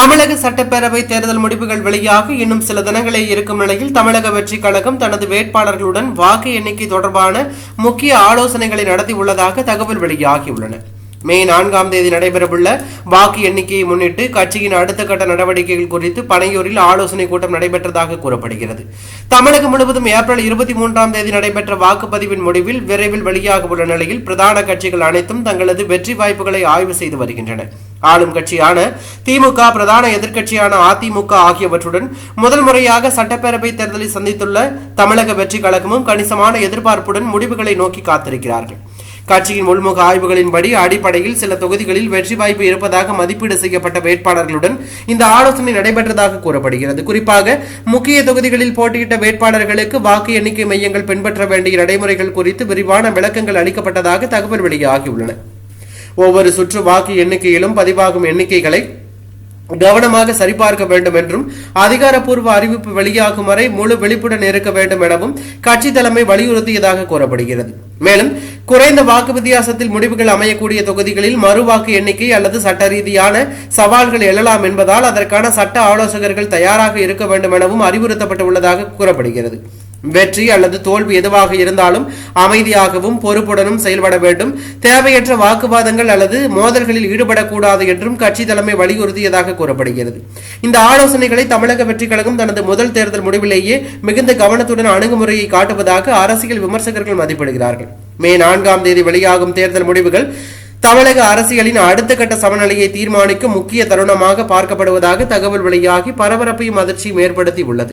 தமிழக சட்டப்பேரவை தேர்தல் முடிவுகள் வெளியாக இன்னும் சில தினங்களே இருக்கும் நிலையில் தமிழக வெற்றிக் கழகம் தனது வேட்பாளர்களுடன் வாக்கு எண்ணிக்கை தொடர்பான முக்கிய ஆலோசனைகளை நடத்தியுள்ளதாக தகவல் வெளியாகியுள்ளன. மே 4ஆம் தேதி நடைபெறவுள்ள வாக்கு எண்ணிக்கையை முன்னிட்டு கட்சியின் அடுத்த கட்ட நடவடிக்கைகள் குறித்து பனையூரில் ஆலோசனை கூட்டம் நடைபெற்றதாக கூறப்படுகிறது. தமிழகம் முழுவதும் ஏப்ரல் 23ஆம் தேதி நடைபெற்ற வாக்குப்பதிவின் முடிவில் விரைவில் வெளியாக உள்ள நிலையில் பிரதான கட்சிகள் அனைத்தும் தங்களது வெற்றி வாய்ப்புகளை ஆய்வு செய்து வருகின்றன. ஆளும் கட்சியான திமுக, பிரதான எதிர்க்கட்சியான அதிமுக ஆகியவற்றுடன் முதல் முறையாக சட்டப்பேரவை தேர்தலை சந்தித்துள்ள தமிழக வெற்றிக் கழகமும் கணிசமான எதிர்பார்ப்புடன் முடிவுகளை நோக்கி காத்திருக்கிறார்கள். கட்சியின் உள்முக ஆய்வுகளின்படி அடிப்படையில் சில தொகுதிகளில் வெற்றி வாய்ப்பு இருப்பதாக மதிப்பீடு செய்யப்பட்ட வேட்பாளர்களுடன் இந்த ஆலோசனை நடைபெற்றதாக கூறப்படுகிறது. குறிப்பாக முக்கிய தொகுதிகளில் போட்டியிட்ட வேட்பாளர்களுக்கு வாக்கு எண்ணிக்கை மையங்கள் பின்பற்ற வேண்டிய நடைமுறைகள் குறித்து விரிவான விளக்கங்கள் அளிக்கப்பட்டதாக தகவல் வெளியாகியுள்ளன. ஒவ்வொரு சுற்று வாக்கு எண்ணிக்கையிலும் பதிவாகும் எண்ணிக்கைகளை கவனமாக சரிபார்க்க வேண்டும் என்றும் அதிகாரப்பூர்வ அறிவிப்பு வெளியாகும் வரை முழு விழிப்புடன் இருக்க வேண்டும் எனவும் கட்சி தலைமை வலியுறுத்தியதாக கூறப்படுகிறது. மேலும் குறைந்த வாக்கு வித்தியாசத்தில் முடிவுகள் அமையக்கூடிய தொகுதிகளில் மறு வாக்கு எண்ணிக்கை அல்லது சட்ட ரீதியான சவால்கள் எழலாம் என்பதால் அதற்கான சட்ட ஆலோசகர்கள் தயாராக இருக்க வேண்டும் எனவும் அறிவுறுத்தப்பட்டுள்ளதாக கூறப்படுகிறது. வெற்றி அல்லது தோல்வி எதுவாக இருந்தாலும் அமைதியாகவும் பொறுப்புடனும் செயல்பட வேண்டும். தேவையற்ற வாக்குவாதங்கள் அல்லது மோதல்களில் ஈடுபடக்கூடாது என்றும் கட்சி தலைமை வலியுறுத்தியதாக கூறப்படுகிறது. இந்த ஆலோசனைகளை தமிழக வெற்றிக் கழகம் தனது முதல் தேர்தல் முடிவிலேயே மிகுந்த கவனத்துடன் அணுகுமுறையை காட்டுவதாக அரசியல் விமர்சகர்கள் மதிப்பிடுகிறார்கள். மே 4ஆம் தேதி வெளியாகும் தேர்தல் முடிவுகள் தமிழக அரசியலின் அடுத்த கட்ட சமநிலையை தீர்மானிக்கும் முக்கிய தருணமாக பார்க்கப்படுவதாக தகவல் வெளியாகி பரபரப்பையும் அதிர்ச்சியும் ஏற்படுத்தி உள்ளது.